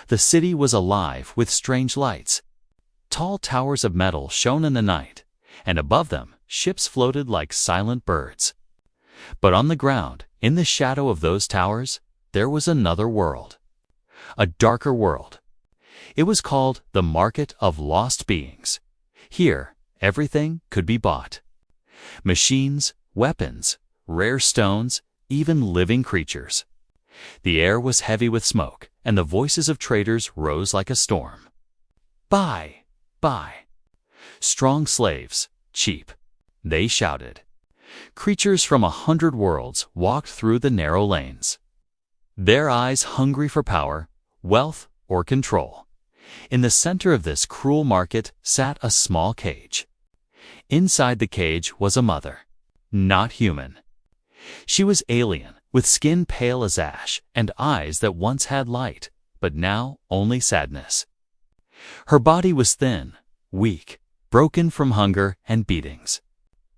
The city was alive with strange lights. Tall towers of metal shone in the night, and above them ships floated like silent birds. But on the ground, in the shadow of those towers, there was another world. A darker world. It was called the Market of Lost Beings. Here, everything could be bought. Machines, weapons, rare stones, even living creatures. The air was heavy with smoke, and the voices of traders rose like a storm. Buy, buy. Strong slaves, cheap. They shouted. Creatures from 100 worlds walked through the narrow lanes. Their eyes hungry for power, wealth, or control. In the center of this cruel market sat a small cage. Inside the cage was a mother, not human. She was alien, with skin pale as ash and eyes that once had light, but now only sadness. Her body was thin, weak, broken from hunger and beatings.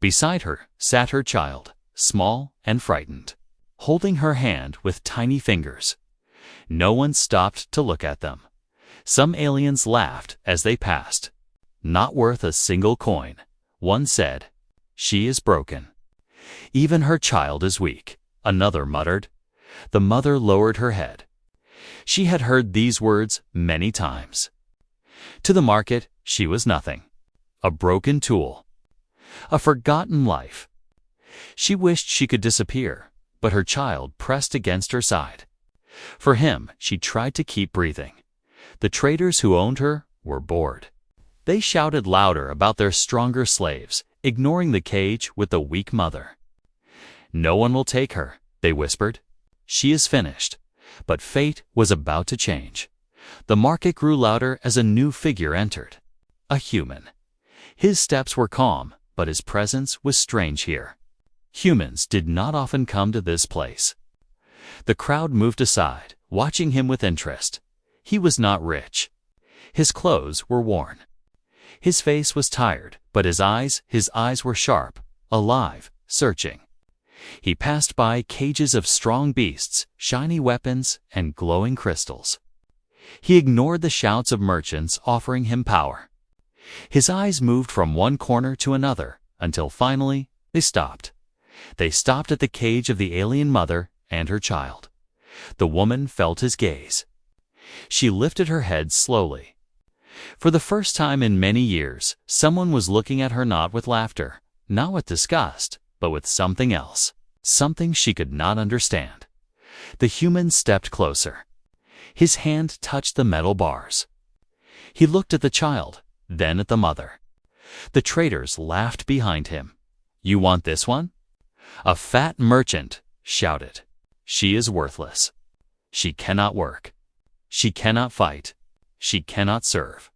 Beside her sat her child, small and frightened, holding her hand with tiny fingers. No one stopped to look at them. Some aliens laughed as they passed. Not worth a single coin. One said, "She is broken." "Even her child is weak," another muttered. The mother lowered her head. She had heard these words many times. To the market, she was nothing. A broken tool. A forgotten life. She wished she could disappear, but her child pressed against her side. For him, she tried to keep breathing. The traders who owned her were bored. They shouted louder about their stronger slaves, ignoring the cage with the weak mother. "No one will take her," they whispered. "She is finished." But fate was about to change. The market grew louder as a new figure entered. A human. His steps were calm, but his presence was strange here. Humans did not often come to this place. The crowd moved aside, watching him with interest. He was not rich. His clothes were worn. His face was tired, but his eyes were sharp, alive, searching. He passed by cages of strong beasts, shiny weapons, and glowing crystals. He ignored the shouts of merchants offering him power. His eyes moved from one corner to another, until finally they stopped. They stopped at the cage of the alien mother and her child. The woman felt his gaze. She lifted her head slowly. For the first time in many years, someone was looking at her not with laughter, not with disgust, but with something else, something she could not understand. The human stepped closer. His hand touched the metal bars. He looked at the child, then at the mother. The traders laughed behind him. "You want this one?" A fat merchant shouted. "She is worthless. She cannot work. She cannot fight. She cannot serve.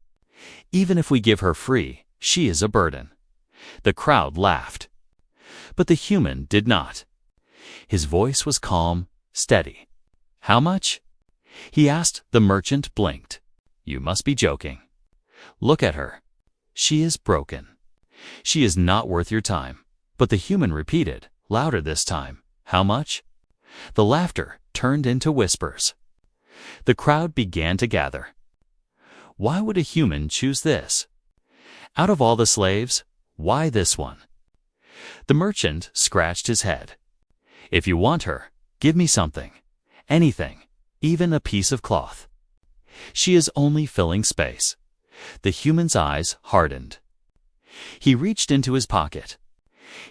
Even if we give her free, she is a burden." The crowd laughed. But the human did not. His voice was calm, steady. "How much?" he asked. The merchant blinked. "You must be joking. Look at her. She is broken. She is not worth your time." But the human repeated, louder this time, "How much?" The laughter turned into whispers. The crowd began to gather. Why would a human choose this? Out of all the slaves, why this one? The merchant scratched his head. "If you want her, give me something. Anything, even a piece of cloth." "She is only filling space." The human's eyes hardened. He reached into his pocket.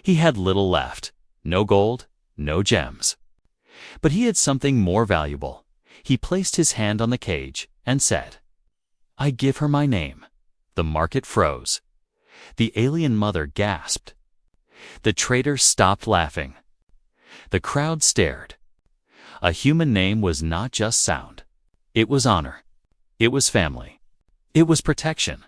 He had little left, no gold, no gems. But he had something more valuable. He placed his hand on the cage and said, "I give her my name." The market froze. The alien mother gasped. The traders stopped laughing. The crowd stared. A human name was not just sound. It was honor. It was family. It was protection.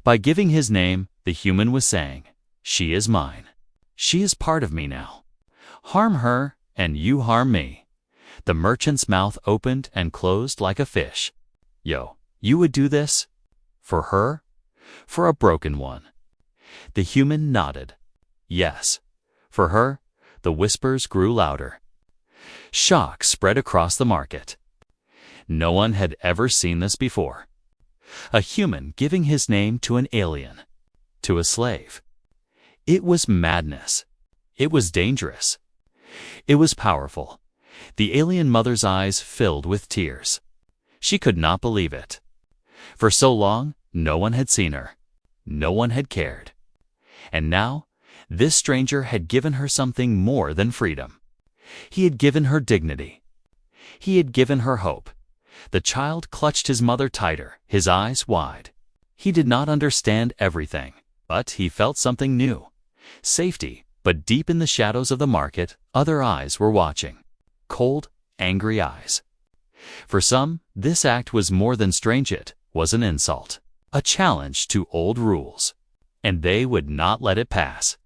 By giving his name, the human was saying, "She is mine. She is part of me now. Harm her, and you harm me." The merchant's mouth opened and closed like a fish. "Yo, you would do this? For her? For a broken one?" The human nodded. "Yes. For her." The whispers grew louder. Shock spread across the market. No one had ever seen this before. A human giving his name to an alien, to a slave. It was madness. It was dangerous. It was powerful. The alien mother's eyes filled with tears. She could not believe it. For so long, no one had seen her. No one had cared. And now, this stranger had given her something more than freedom. He had given her dignity. He had given her hope. The child clutched his mother tighter, his eyes wide. He did not understand everything, but he felt something new. Safety, but deep in the shadows of the market, other eyes were watching. Cold, angry eyes. For some, this act was more than strange. It was an insult, a challenge to old rules. And they would not let it pass.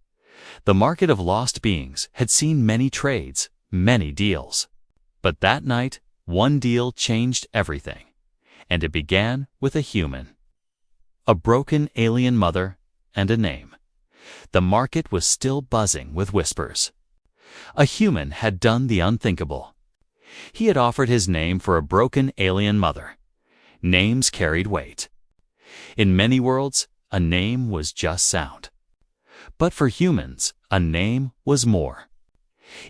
The market of lost beings had seen many trades, many deals. But that night, one deal changed everything. And it began with a human. A broken alien mother and a name. The market was still buzzing with whispers. A human had done the unthinkable. He had offered his name for a broken alien mother. Names carried weight. In many worlds, a name was just sound. But for humans, a name was more.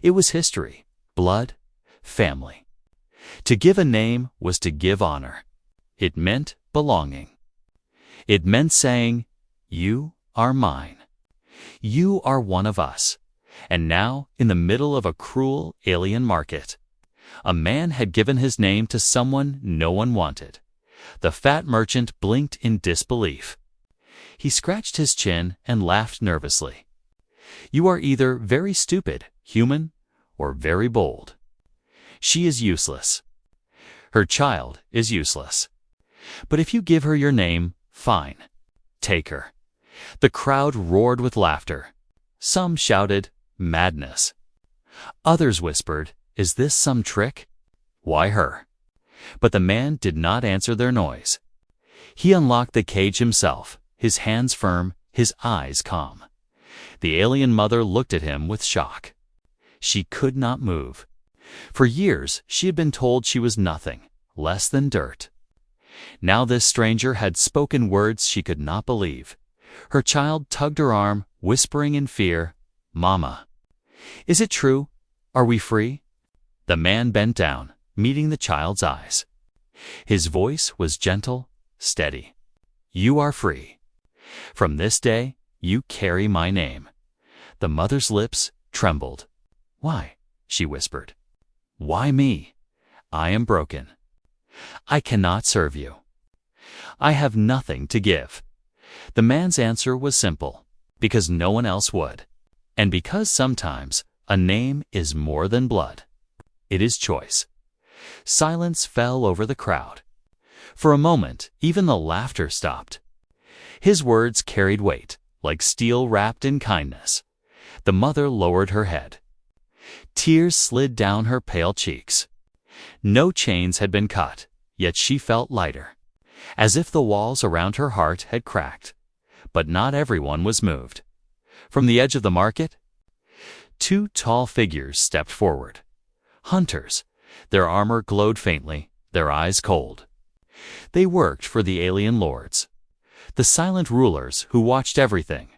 It was history, blood, family. To give a name was to give honor. It meant belonging. It meant saying, "You are mine. You are one of us." And now, in the middle of a cruel alien market, a man had given his name to someone no one wanted. The fat merchant blinked in disbelief. He scratched his chin and laughed nervously. You are either very stupid, human, or very bold. She is useless. Her child is useless. But if you give her your name, fine. Take her. The crowd roared with laughter. Some shouted, madness. Others whispered, is this some trick? Why her? But the man did not answer their noise. He unlocked the cage himself, his hands firm, his eyes calm. The alien mother looked at him with shock. She could not move. For years, she had been told she was nothing, less than dirt. Now this stranger had spoken words she could not believe. Her child tugged her arm, whispering in fear, "Mama, is it true? Are we free?" The man bent down, meeting the child's eyes. His voice was gentle, steady. You are free. From this day, you carry my name. The mother's lips trembled. Why? She whispered. Why me? I am broken. I cannot serve you. I have nothing to give. The man's answer was simple, because no one else would, and because sometimes a name is more than blood. It is choice. Silence fell over the crowd. For a moment, even the laughter stopped. His words carried weight, like steel wrapped in kindness. The mother lowered her head. Tears slid down her pale cheeks. No chains had been cut, yet she felt lighter, as if the walls around her heart had cracked. But not everyone was moved. From the edge of the market, two tall figures stepped forward. Hunters. Their armor glowed faintly, their eyes cold. They worked for the alien lords, the silent rulers who watched everything.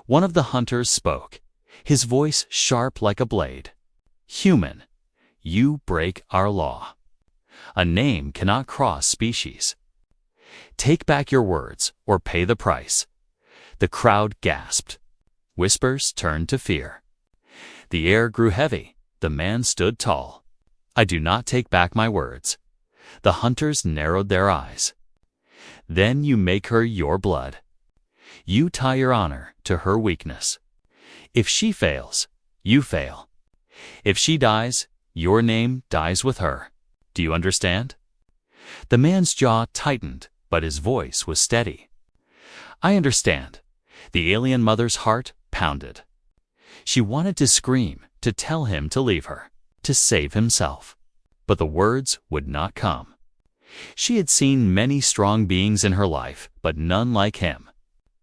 One of the hunters spoke, his voice sharp like a blade. Human, you break our law. A name cannot cross species. Take back your words or pay the price. The crowd gasped. Whispers turned to fear. The air grew heavy. The man stood tall. I do not take back my words. The hunters narrowed their eyes. Then you make her your blood. You tie your honor to her weakness. If she fails, you fail. If she dies, your name dies with her. Do you understand? The man's jaw tightened, but his voice was steady. I understand. The alien mother's heart pounded. She wanted to scream, to tell him to leave her, to save himself. But the words would not come. She had seen many strong beings in her life, but none like him.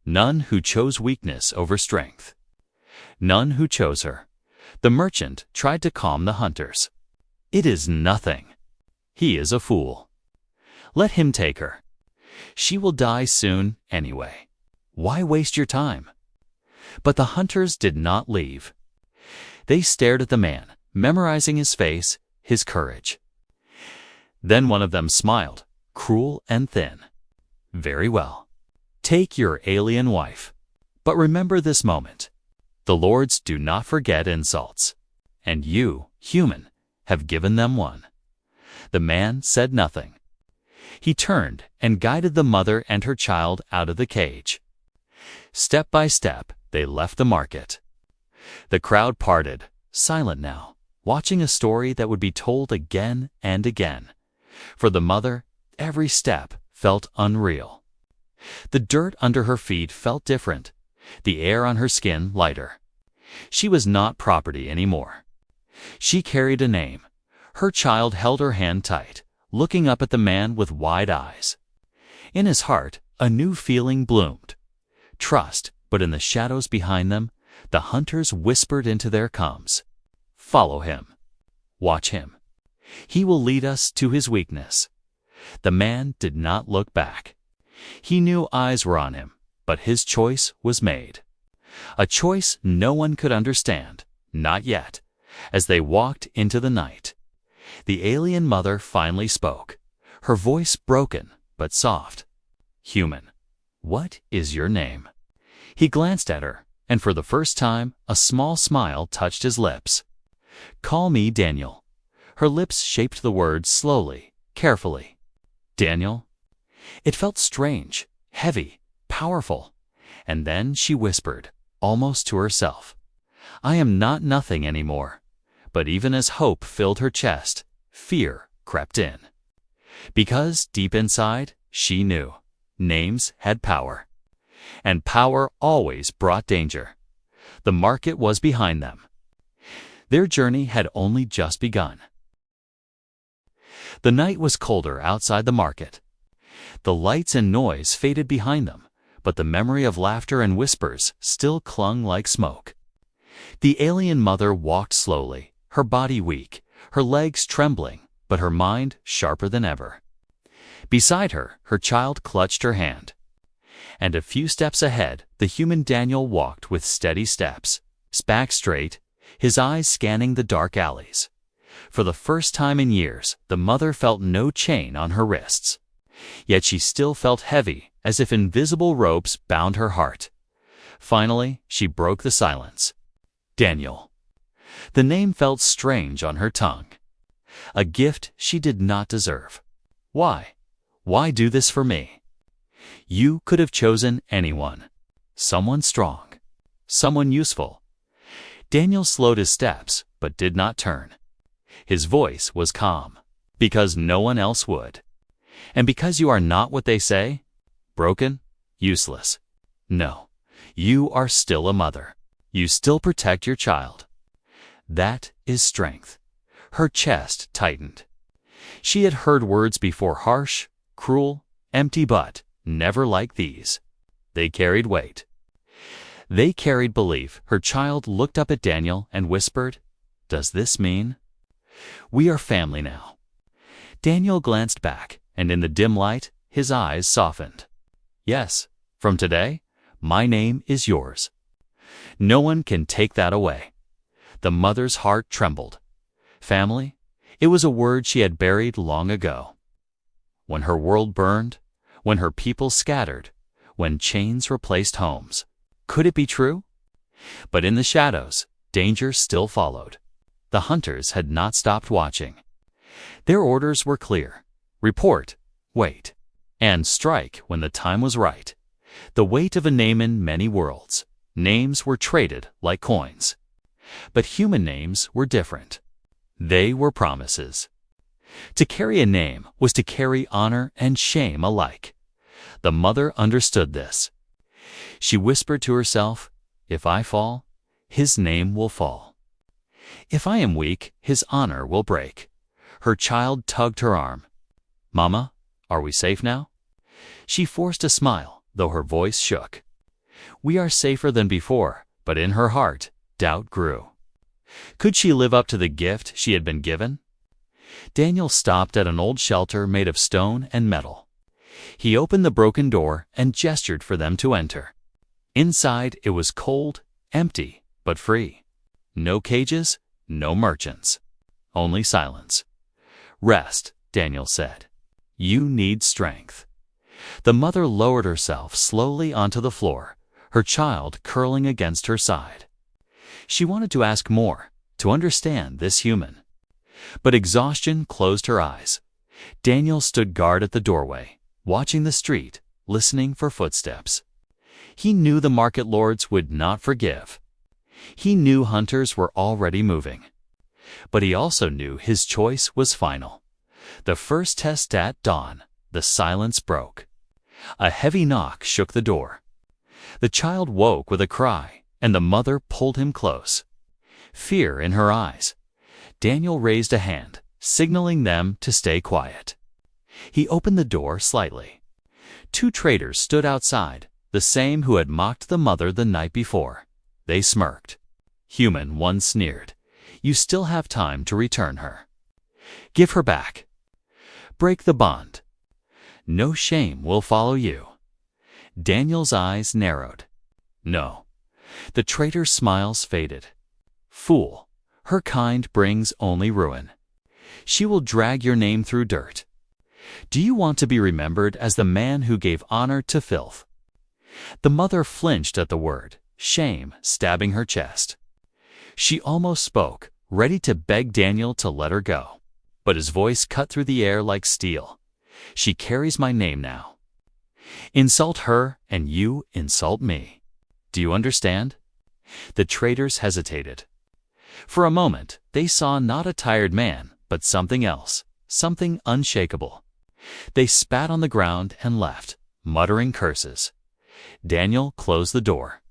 None who chose weakness over strength. None who chose her. The merchant tried to calm the hunters. It is nothing. He is a fool. Let him take her. She will die soon anyway. Why waste your time?" But the hunters did not leave. They stared at the man, memorizing his face, his courage. Then one of them smiled, cruel and thin. "Very well. Take your alien wife. But remember this moment. The lords do not forget insults. And you, human, have given them one." The man said nothing. He turned and guided the mother and her child out of the cage. Step by step, they left the market. The crowd parted, silent now, watching a story that would be told again and again. For the mother, every step felt unreal. The dirt under her feet felt different, the air on her skin lighter. She was not property anymore. She carried a name. Her child held her hand tight, looking up at the man with wide eyes. In his heart, a new feeling bloomed. Trust, but in the shadows behind them, the hunters whispered into their combs. "Follow him. Watch him. He will lead us to his weakness." The man did not look back. He knew eyes were on him, but his choice was made. A choice no one could understand, not yet, as they walked into the night. The alien mother finally spoke, her voice broken but soft. "Human, what is your name?" He glanced at her, and for the first time, a small smile touched his lips. "Call me Daniel." Her lips shaped the words slowly, carefully. "Daniel?" It felt strange, heavy, powerful. And then she whispered, almost to herself, "I am not nothing anymore." But even as hope filled her chest, fear crept in. Because deep inside, she knew names had power. And power always brought danger. The market was behind them. Their journey had only just begun. The night was colder outside the market. The lights and noise faded behind them, but the memory of laughter and whispers still clung like smoke. The alien mother walked slowly, her body weak, her legs trembling, but her mind sharper than ever. Beside her, her child clutched her hand. And a few steps ahead, the human Daniel walked with steady steps, back straight, his eyes scanning the dark alleys. For the first time in years, the mother felt no chain on her wrists. Yet she still felt heavy, as if invisible ropes bound her heart. Finally, she broke the silence. Daniel. The name felt strange on her tongue. A gift she did not deserve. Why? Why do this for me? You could have chosen anyone. Someone strong. Someone useful. Daniel slowed his steps, but did not turn. His voice was calm, because no one else would. And because you are not what they say, broken, useless. No, you are still a mother. You still protect your child. That is strength. Her chest tightened. She had heard words before, harsh, cruel, empty, but never like these. They carried weight. They carried belief. Her child looked up at Daniel and whispered, "Does this mean? We are family now." Daniel glanced back, and in the dim light, his eyes softened. "Yes, from today, my name is yours. No one can take that away." The mother's heart trembled. Family? It was a word she had buried long ago. When her world burned, when her people scattered, when chains replaced homes. Could it be true? But in the shadows, danger still followed. The hunters had not stopped watching. Their orders were clear. Report, wait, and strike when the time was right. The weight of a name in many worlds. Names were traded like coins. But human names were different. They were promises. To carry a name was to carry honor and shame alike. The mother understood this. She whispered to herself, "If I fall, his name will fall. If I am weak, his honor will break." Her child tugged her arm. "Mama, are we safe now?" She forced a smile, though her voice shook. We are safer than before, but in her heart, doubt grew. Could she live up to the gift she had been given? Daniel stopped at an old shelter made of stone and metal. He opened the broken door and gestured for them to enter. Inside, it was cold, empty, but free. No cages, no merchants. Only silence. "Rest," Daniel said. "You need strength." The mother lowered herself slowly onto the floor, her child curling against her side. She wanted to ask more, to understand this human. But exhaustion closed her eyes. Daniel stood guard at the doorway, watching the street, listening for footsteps. He knew the market lords would not forgive. He knew hunters were already moving. But he also knew his choice was final. The first test at dawn, the silence broke. A heavy knock shook the door. The child woke with a cry, and the mother pulled him close. Fear in her eyes. Daniel raised a hand, signaling them to stay quiet. He opened the door slightly. 2 traders stood outside, the same who had mocked the mother the night before. They smirked. Human, one sneered. "You still have time to return her. Give her back. Break the bond. No shame will follow you." Daniel's eyes narrowed. "No." The trader's smiles faded. "Fool, her kind brings only ruin. She will drag your name through dirt. Do you want to be remembered as the man who gave honor to filth?" The mother flinched at the word, shame stabbing her chest. She almost spoke, ready to beg Daniel to let her go. But his voice cut through the air like steel. "She carries my name now. Insult her and you insult me. Do you understand?" The traders hesitated. For a moment, they saw not a tired man, but something else, something unshakable. They spat on the ground and left, muttering curses. Daniel closed the door.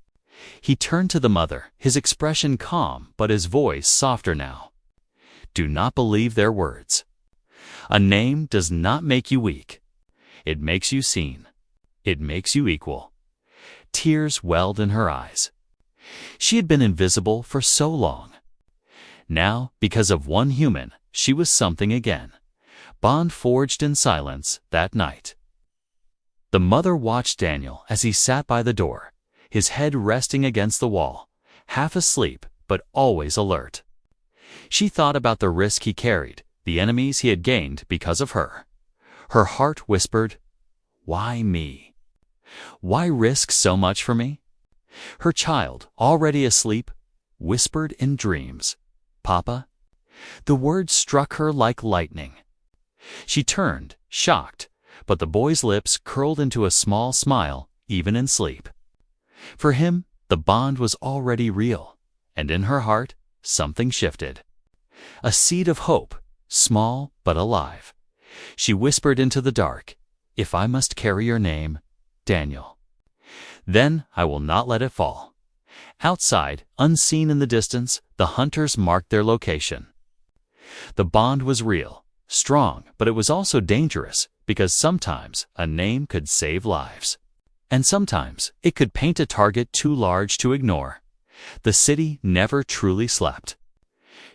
He turned to the mother, his expression calm but his voice softer now. "Do not believe their words. A name does not make you weak. It makes you seen. It makes you equal." Tears welled in her eyes. She had been invisible for so long. Now, because of one human, she was something again. Bond forged in silence that night. The mother watched Daniel as he sat by the door, his head resting against the wall, half asleep but always alert. She thought about the risk he carried, the enemies he had gained because of her. Her heart whispered, "Why me? Why risk so much for me?" Her child, already asleep, whispered in dreams, "Papa." The word struck her like lightning. She turned, shocked, but the boy's lips curled into a small smile, even in sleep. For him, the bond was already real, and in her heart, something shifted. A seed of hope, small but alive. She whispered into the dark, "If I must carry your name, Daniel, then I will not let it fall." Outside, unseen in the distance, the hunters marked their location. The bond was real, strong, but it was also dangerous, because sometimes a name could save lives. And sometimes it could paint a target too large to ignore. The city never truly slept.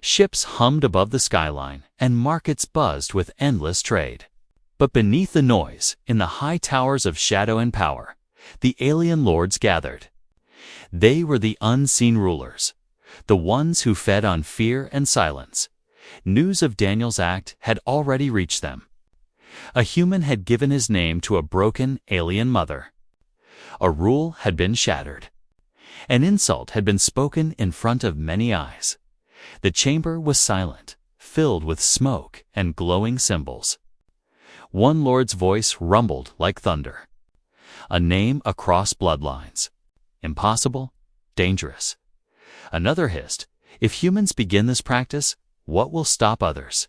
Ships hummed above the skyline, and markets buzzed with endless trade. But beneath the noise, in the high towers of shadow and power, the alien lords gathered. They were the unseen rulers, the ones who fed on fear and silence. News of Daniel's act had already reached them. A human had given his name to a broken alien mother. A rule had been shattered. An insult had been spoken in front of many eyes. The chamber was silent, filled with smoke and glowing symbols. One lord's voice rumbled like thunder. A name across bloodlines. Impossible, dangerous. Another hissed, "If humans begin this practice, what will stop others?"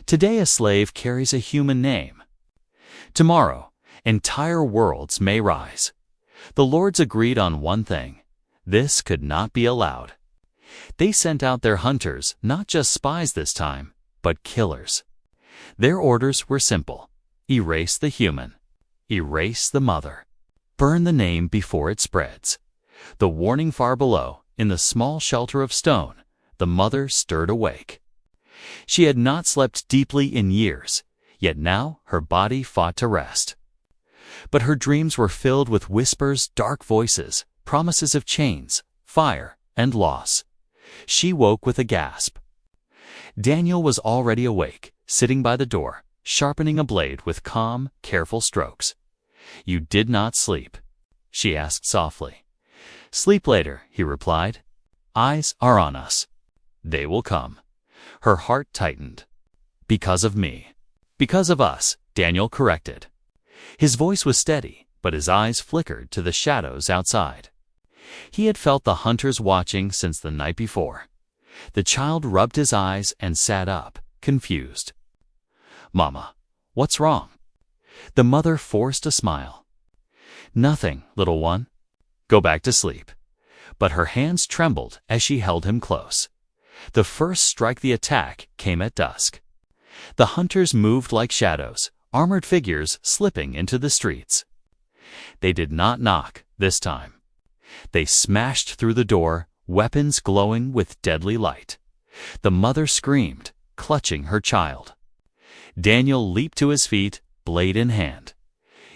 Today a slave carries a human name. Tomorrow, entire worlds may rise. The lords agreed on one thing. This could not be allowed. They sent out their hunters, not just spies this time, but killers. Their orders were simple. Erase the human. Erase the mother. Burn the name before it spreads. The warning far below, in the small shelter of stone, the mother stirred awake. She had not slept deeply in years, yet now her body fought to rest. But her dreams were filled with whispers, dark voices, promises of chains, fire, and loss. She woke with a gasp. Daniel was already awake, sitting by the door, sharpening a blade with calm, careful strokes. "You did not sleep?" she asked softly. "Sleep later," he replied. "Eyes are on us. They will come." Her heart tightened. "Because of me." "Because of us," Daniel corrected. His voice was steady, but his eyes flickered to the shadows outside. He had felt the hunters watching since the night before. The child rubbed his eyes and sat up, confused. "Mama, what's wrong?" The mother forced a smile. "Nothing, little one. Go back to sleep." But her hands trembled as she held him close. The first strike, the attack, came at dusk. The hunters moved like shadows, armored figures slipping into the streets. They did not knock this time. They smashed through the door, weapons glowing with deadly light. The mother screamed, clutching her child. Daniel leaped to his feet, blade in hand.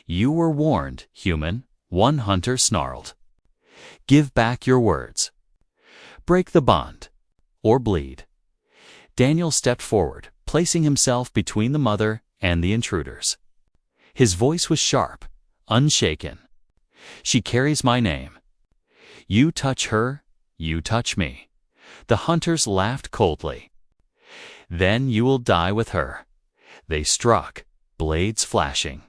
"You were warned, human," one hunter snarled. "Give back your words. Break the bond, or bleed." Daniel stepped forward, placing himself between the mother and the intruders. His voice was sharp, unshaken. "She carries my name. You touch her, you touch me." The hunters laughed coldly. "Then you will die with her." They struck, blades flashing.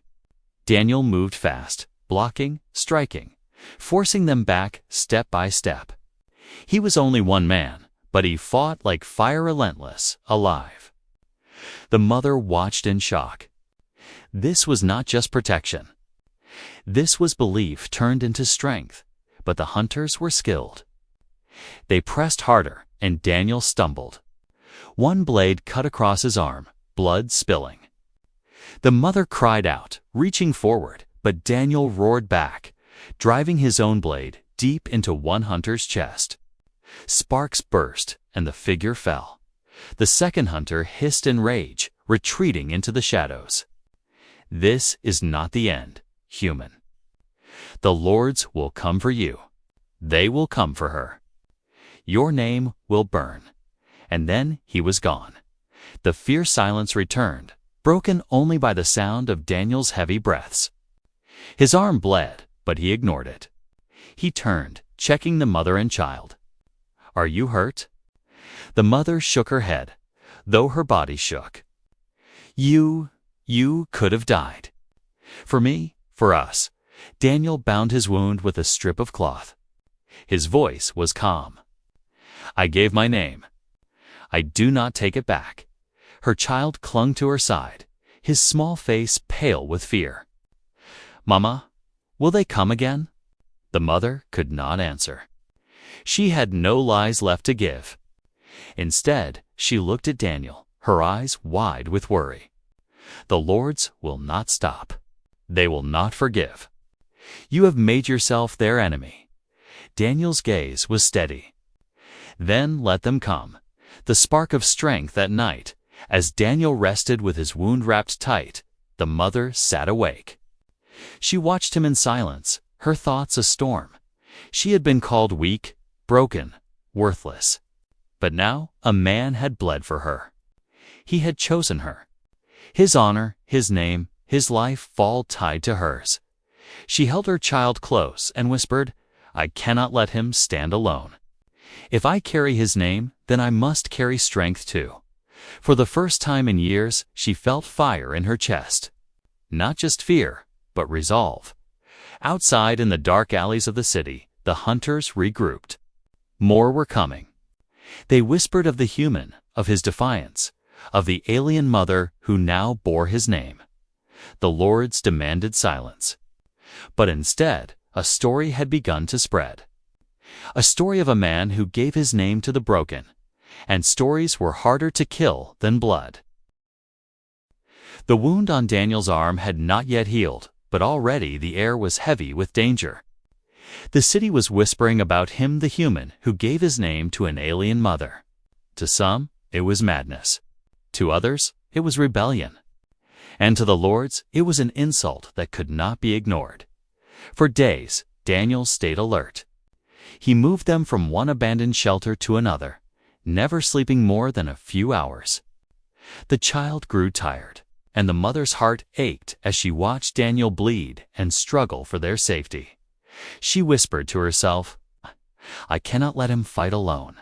Daniel moved fast, blocking, striking, forcing them back step by step. He was only one man, but he fought like fire, relentless, alive. The mother watched in shock. This was not just protection. This was belief turned into strength, but the hunters were skilled. They pressed harder, and Daniel stumbled. One blade cut across his arm, blood spilling. The mother cried out, reaching forward, but Daniel roared back, driving his own blade deep into one hunter's chest. Sparks burst, and the figure fell. The second hunter hissed in rage, retreating into the shadows. "This is not the end, human. The lords will come for you. They will come for her. Your name will burn." And then he was gone. The fierce silence returned, broken only by the sound of Daniel's heavy breaths. His arm bled, but he ignored it. He turned, checking the mother and child. "Are you hurt?" The mother shook her head, though her body shook. You could have died. For me, for us." Daniel bound his wound with a strip of cloth. His voice was calm. "I gave my name. I do not take it back." Her child clung to her side, his small face pale with fear. "Mama, will they come again?" The mother could not answer. She had no lies left to give. Instead, she looked at Daniel, her eyes wide with worry. "The lords will not stop. They will not forgive. You have made yourself their enemy." Daniel's gaze was steady. "Then let them come." The spark of strength at night, as Daniel rested with his wound wrapped tight, the mother sat awake. She watched him in silence, her thoughts a storm. She had been called weak, broken, worthless. But now a man had bled for her. He had chosen her. His honor, his name, his life fall tied to hers. She held her child close and whispered, "I cannot let him stand alone. If I carry his name, then I must carry strength too." For the first time in years, she felt fire in her chest. Not just fear, but resolve. Outside in the dark alleys of the city, the hunters regrouped. More were coming. They whispered of the human, of his defiance, of the alien mother who now bore his name. The lords demanded silence. But instead, a story had begun to spread. A story of a man who gave his name to the broken, and stories were harder to kill than blood. The wound on Daniel's arm had not yet healed, but already the air was heavy with danger. The city was whispering about him, the human who gave his name to an alien mother. To some, it was madness. To others, it was rebellion. And to the lords, it was an insult that could not be ignored. For days, Daniel stayed alert. He moved them from one abandoned shelter to another, never sleeping more than a few hours. The child grew tired, and the mother's heart ached as she watched Daniel bleed and struggle for their safety. She whispered to herself, "I cannot let him fight alone.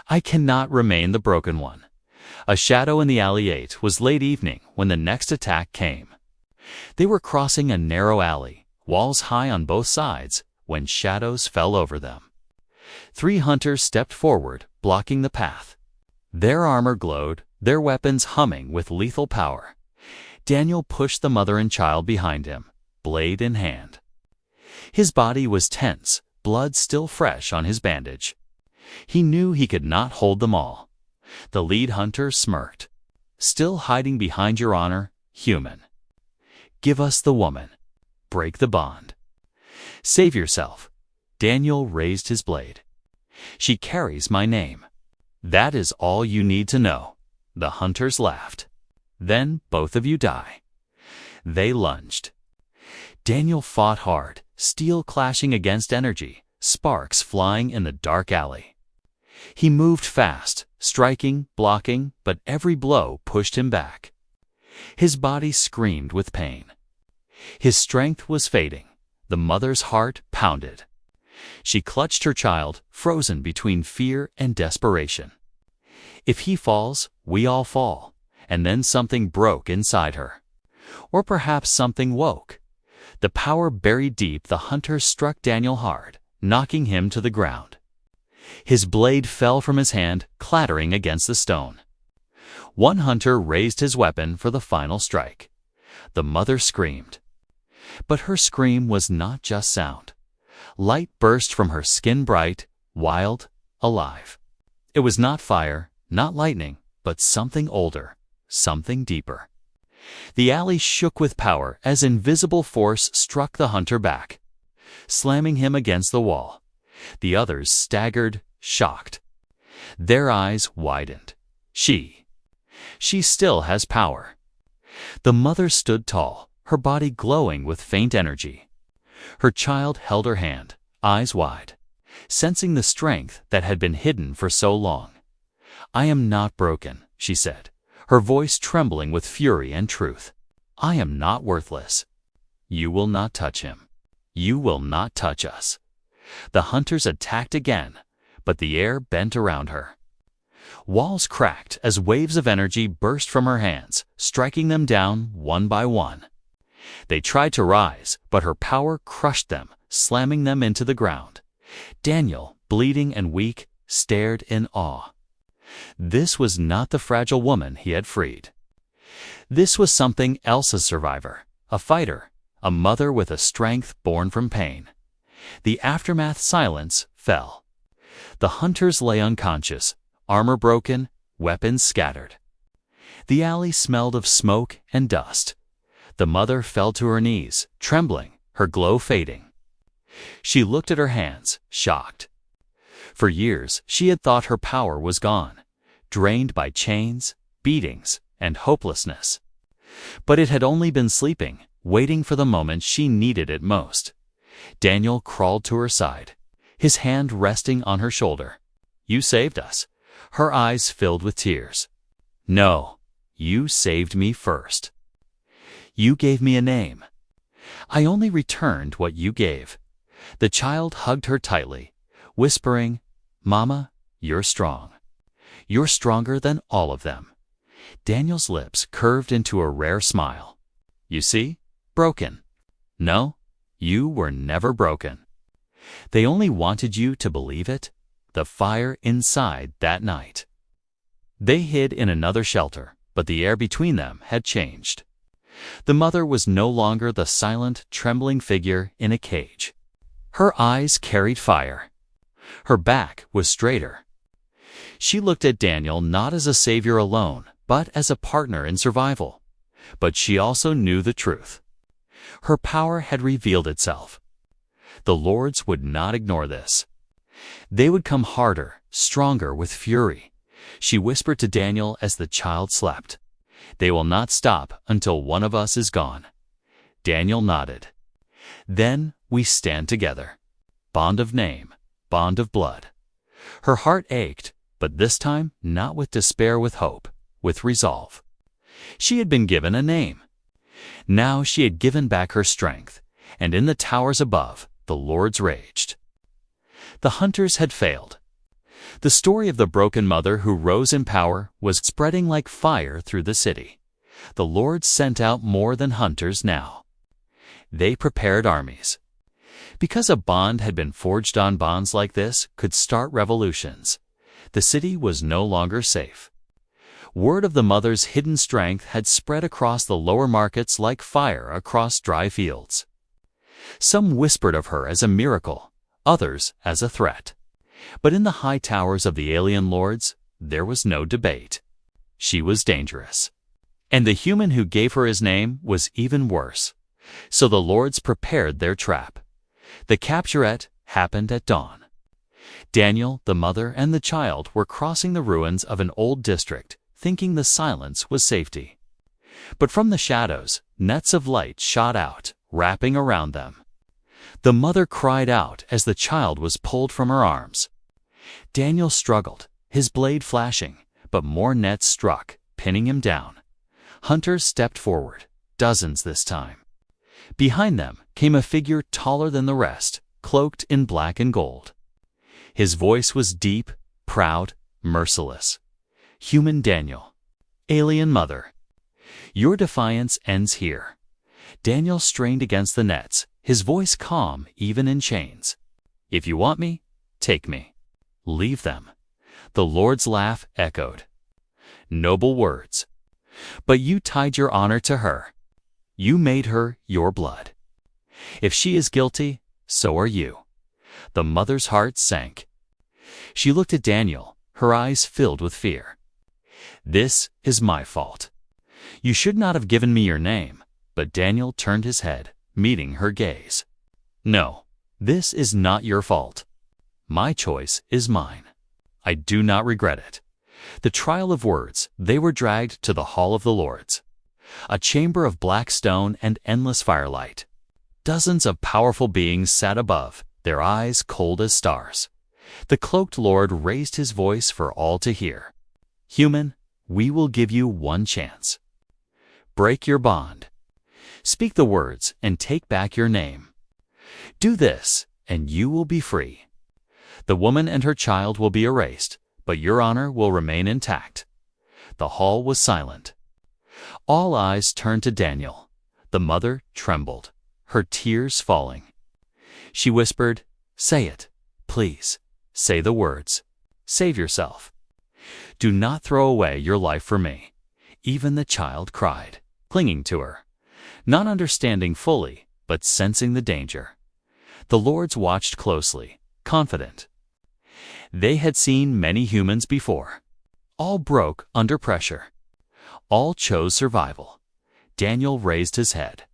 I cannot remain the broken one." A shadow in the alley 8 was late evening when the next attack came. They were crossing a narrow alley, walls high on both sides, when shadows fell over them. 3 hunters stepped forward, blocking the path. Their armor glowed, their weapons humming with lethal power. Daniel pushed the mother and child behind him, blade in hand. His body was tense, blood still fresh on his bandage. He knew he could not hold them all. The lead hunter smirked. "Still hiding behind your honor, human. Give us the woman. Break the bond. Save yourself." Daniel raised his blade. "She carries my name. That is all you need to know." The hunters laughed. "Then both of you die." They lunged. Daniel fought hard, steel clashing against energy, sparks flying in the dark alley. He moved fast, striking, blocking, but every blow pushed him back. His body screamed with pain. His strength was fading. The mother's heart pounded. She clutched her child, frozen between fear and desperation. If he falls, we all fall. And then something broke inside her. Or perhaps something woke. The power buried deep, the hunter struck Daniel hard, knocking him to the ground. His blade fell from his hand, clattering against the stone. One hunter raised his weapon for the final strike. The mother screamed. But her scream was not just sound. Light burst from her skin, bright, wild, alive. It was not fire, not lightning, but something older, something deeper. The alley shook with power as invisible force struck the hunter back, slamming him against the wall. The others staggered, shocked. Their eyes widened. She still has power. The mother stood tall, her body glowing with faint energy. Her child held her hand, eyes wide, sensing the strength that had been hidden for so long. "I am not broken," she said, her voice trembling with fury and truth. "I am not worthless. You will not touch him. You will not touch us." The hunters attacked again, but the air bent around her. Walls cracked as waves of energy burst from her hands, striking them down one by one. They tried to rise, but her power crushed them, slamming them into the ground. Daniel, bleeding and weak, stared in awe. This was not the fragile woman he had freed. This was something else, a survivor, a fighter, a mother with a strength born from pain. The aftermath silence fell. The hunters lay unconscious, armor broken, weapons scattered. The alley smelled of smoke and dust. The mother fell to her knees, trembling, her glow fading. She looked at her hands, shocked. For years, she had thought her power was gone, drained by chains, beatings, and hopelessness. But it had only been sleeping, waiting for the moment she needed it most. Daniel crawled to her side, his hand resting on her shoulder. "You saved us." Her eyes filled with tears. "No, you saved me first. You gave me a name. I only returned what you gave." The child hugged her tightly, whispering, "Mama, you're strong. You're stronger than all of them." Daniel's lips curved into a rare smile. "You see? Broken. No, you were never broken. They only wanted you to believe it." The fire inside that night. They hid in another shelter, but the air between them had changed. The mother was no longer the silent, trembling figure in a cage. Her eyes carried fire. Her back was straighter. She looked at Daniel not as a savior alone, but as a partner in survival. But she also knew the truth. Her power had revealed itself. The lords would not ignore this. They would come harder, stronger with fury, She whispered to Daniel as the child slept. "They will not stop until one of us is gone." Daniel nodded. "Then we stand together. Bond of name, bond of blood." Her heart ached, but this time not with despair, with hope, with resolve. She had been given a name. Now she had given back her strength, and in the towers above, the lords raged. The hunters had failed. The story of the broken mother who rose in power was spreading like fire through the city. The lords sent out more than hunters now. They prepared armies. Because a bond had been forged on bonds like this could start revolutions. The city was no longer safe. Word of the mother's hidden strength had spread across the lower markets like fire across dry fields. Some whispered of her as a miracle, others as a threat. But in the high towers of the alien lords, there was no debate. She was dangerous. And the human who gave her his name was even worse. So the lords prepared their trap. The capturette happened at dawn. Daniel, the mother, and the child were crossing the ruins of an old district, thinking the silence was safety. But from the shadows, nets of light shot out, wrapping around them. The mother cried out as the child was pulled from her arms. Daniel struggled, his blade flashing, but more nets struck, pinning him down. Hunters stepped forward, dozens this time. Behind them came a figure taller than the rest, cloaked in black and gold. His voice was deep, proud, merciless. "Human Daniel, alien mother, your defiance ends here." Daniel strained against the nets, his voice calm even in chains. "If you want me, take me. Leave them." The Lord's laugh echoed. "Noble words. But you tied your honor to her. You made her your blood. If she is guilty, so are you." The mother's heart sank. She looked at Daniel, her eyes filled with fear. "This is my fault. You should not have given me your name." But Daniel turned his head, meeting her gaze. "No, this is not your fault. My choice is mine. I do not regret it." The trial of words, they were dragged to the hall of the lords. A chamber of black stone and endless firelight. Dozens of powerful beings sat above, their eyes cold as stars. The cloaked lord raised his voice for all to hear. "Human, we will give you one chance. Break your bond. Speak the words and take back your name. Do this, and you will be free. The woman and her child will be erased, but your honor will remain intact." The hall was silent. All eyes turned to Daniel. The mother trembled, her tears falling. She whispered, "Say it, please. Say the words. Save yourself. Do not throw away your life for me." Even the child cried, clinging to her, not understanding fully, but sensing the danger. The lords watched closely, confident. They had seen many humans before. All broke under pressure. All chose survival. Daniel raised his head.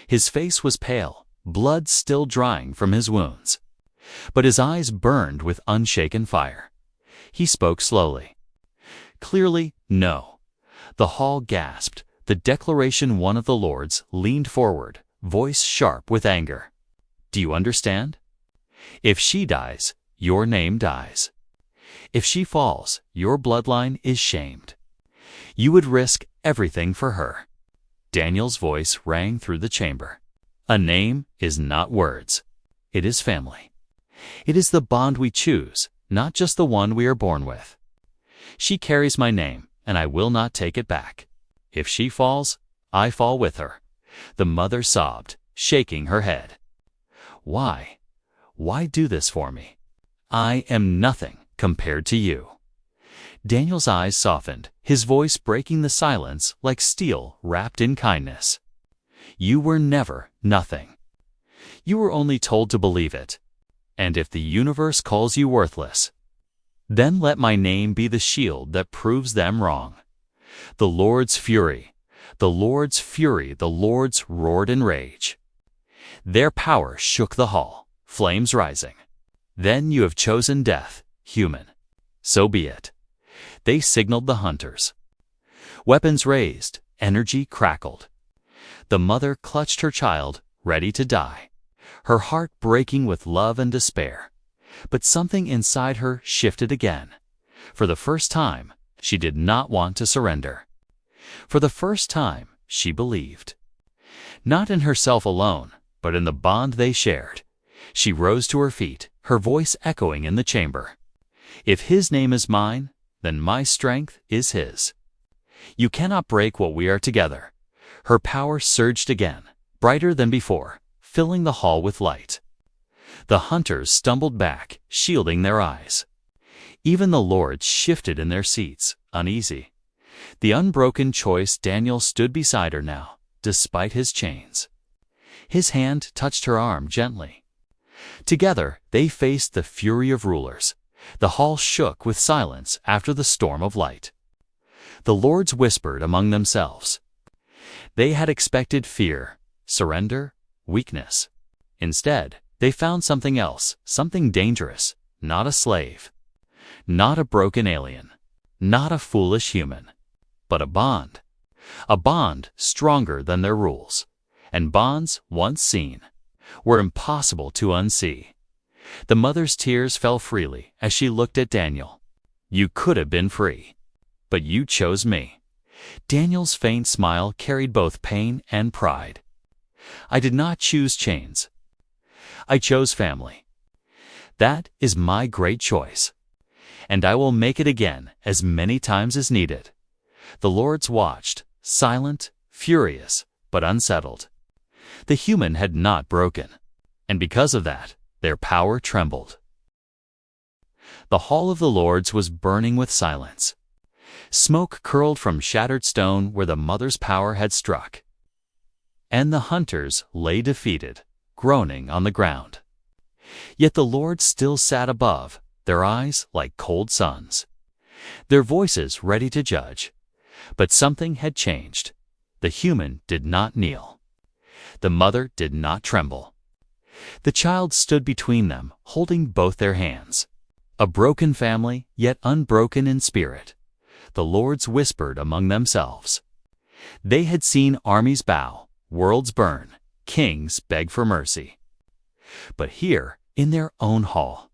His face was pale, blood still drying from his wounds. But his eyes burned with unshaken fire. He spoke slowly. Clearly, no. The hall gasped. The declaration one of the lords leaned forward, voice sharp with anger. "Do you understand? If she dies, your name dies. If she falls, your bloodline is shamed. You would risk everything for her." Daniel's voice rang through the chamber. "A name is not words. It is family. It is the bond we choose, not just the one we are born with. She carries my name, and I will not take it back. If she falls, I fall with her." The mother sobbed, shaking her head. "Why? Why do this for me? I am nothing compared to you." Daniel's eyes softened, his voice breaking the silence like steel wrapped in kindness. "You were never nothing. You were only told to believe it. And if the universe calls you worthless, then let my name be the shield that proves them wrong." The Lord's fury, the Lord's fury, the Lords roared in rage. Their power shook the hall, flames rising. "Then you have chosen death, human. So be it. They signaled the hunters. Weapons raised, energy crackled. The mother clutched her child, ready to die, her heart breaking with love and despair. But something inside her shifted again. For the first time, she did not want to surrender. For the first time, she believed. Not in herself alone, but in the bond they shared. She rose to her feet, her voice echoing in the chamber. If his name is mine, then my strength is his. You cannot break what we are together. Her power surged again, brighter than before, filling the hall with light. The hunters stumbled back, shielding their eyes. Even the lords shifted in their seats, uneasy. The unbroken choice Daniel stood beside her now, despite his chains. His hand touched her arm gently. Together, they faced the fury of rulers. The hall shook with silence after the storm of light. The lords whispered among themselves. They had expected fear, surrender, weakness. Instead, they found something else, something dangerous, not a slave, not a broken alien, not a foolish human, but a bond stronger than their rules. And bonds, once seen, were impossible to unsee. The mother's tears fell freely as she looked at Daniel. You could have been free, but you chose me. Daniel's faint smile carried both pain and pride. I did not choose chains. I chose family. That is my great choice, and I will make it again as many times as needed. The lords watched, silent, furious, but unsettled. The human had not broken, and because of that, their power trembled. The hall of the lords was burning with silence. Smoke curled from shattered stone where the mother's power had struck. And the hunters lay defeated, groaning on the ground. Yet the lords still sat above, their eyes like cold suns, their voices ready to judge. But something had changed. The human did not kneel. The mother did not tremble. The child stood between them, holding both their hands. A broken family, yet unbroken in spirit. The lords whispered among themselves. They had seen armies bow, worlds burn, kings beg for mercy. But here, in their own hall,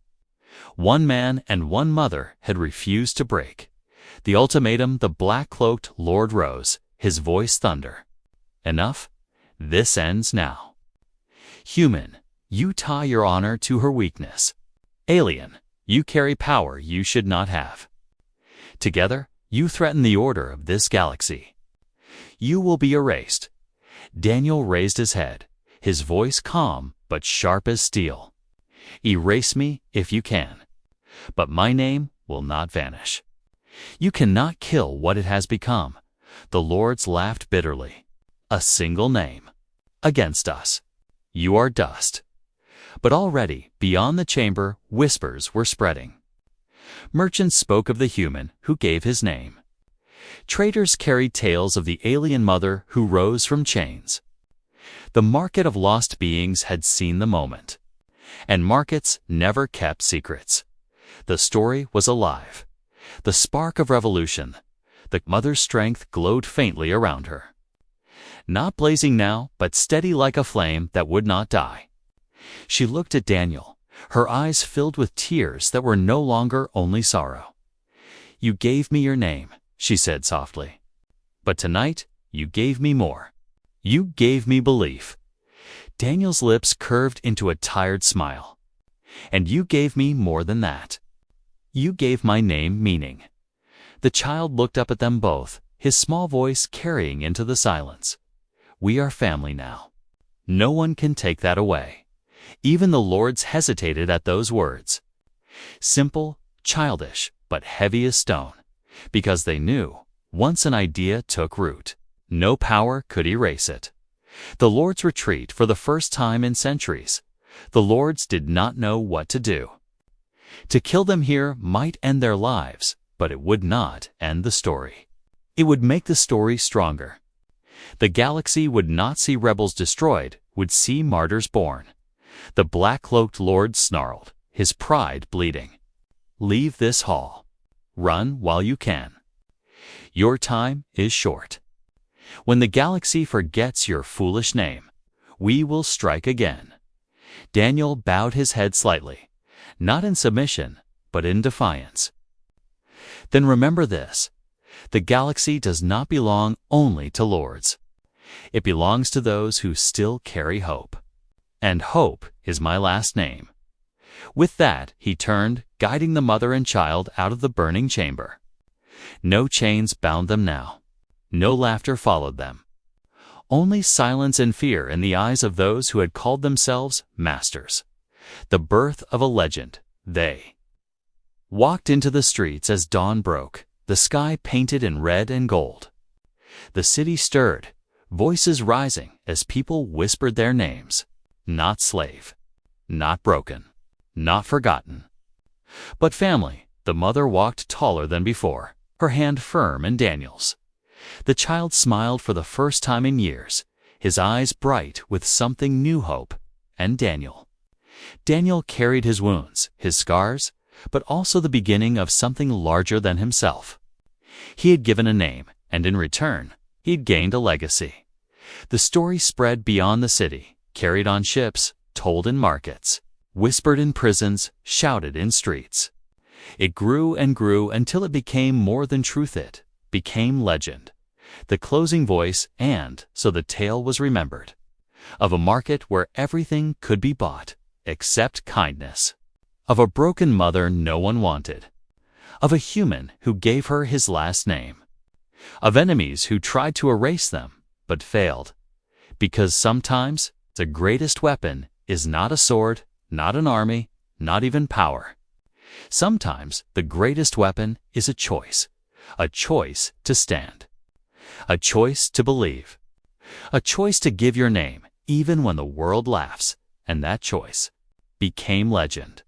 one man and one mother had refused to break. The ultimatum the black-cloaked lord rose, his voice thunder. Enough? This ends now. Human, you tie your honor to her weakness. Alien, you carry power you should not have. Together, you threaten the order of this galaxy. You will be erased. Daniel raised his head, his voice calm but sharp as steel. Erase me if you can, but my name will not vanish. You cannot kill what it has become. The lords laughed bitterly. A single name. Against us. You are dust. But already, beyond the chamber, whispers were spreading. Merchants spoke of the human who gave his name. Traders carried tales of the alien mother who rose from chains. The market of lost beings had seen the moment. And markets never kept secrets. The story was alive. The spark of revolution. The mother's strength glowed faintly around her. Not blazing now, but steady like a flame that would not die. She looked at Daniel, her eyes filled with tears that were no longer only sorrow. You gave me your name, she said softly. But tonight, you gave me more. You gave me belief. Daniel's lips curved into a tired smile. And you gave me more than that. You gave my name meaning. The child looked up at them both, his small voice carrying into the silence. We are family now. No one can take that away. Even the lords hesitated at those words. Simple, childish, but heavy as stone. Because they knew, once an idea took root, no power could erase it. The lords retreat for the first time in centuries. The lords did not know what to do. To kill them here might end their lives, but it would not end the story. It would make the story stronger. The galaxy would not see rebels destroyed, would see martyrs born. The black-cloaked lord snarled, his pride bleeding. Leave this hall. Run while you can. Your time is short. When the galaxy forgets your foolish name, we will strike again. Daniel bowed his head slightly, not in submission, but in defiance. Then remember this: the galaxy does not belong only to lords. It belongs to those who still carry hope. And hope is my last name. With that, he turned, guiding the mother and child out of the burning chamber. No chains bound them now. No laughter followed them. Only silence and fear in the eyes of those who had called themselves masters. The birth of a legend, they walked into the streets as dawn broke, the sky painted in red and gold. The city stirred, voices rising as people whispered their names. Not slave, not broken, not forgotten, but family. The mother walked taller than before, her hand firm in Daniel's. The child smiled for the first time in years, his eyes bright with something new hope. And Daniel. Daniel carried his wounds, his scars, but also the beginning of something larger than himself. He had given a name, and in return, he'd gained a legacy. The story spread beyond the city, carried on ships, told in markets, whispered in prisons, shouted in streets. It grew and grew until it became more than truth. It became legend, the closing voice, and so the tale was remembered, of a market where everything could be bought except kindness, of a broken mother no one wanted, of a human who gave her his last name, of enemies who tried to erase them but failed, because sometimes the greatest weapon is not a sword, not an army, not even power. Sometimes the greatest weapon is a choice to stand, a choice to believe, a choice to give your name even when the world laughs, and that choice became legend.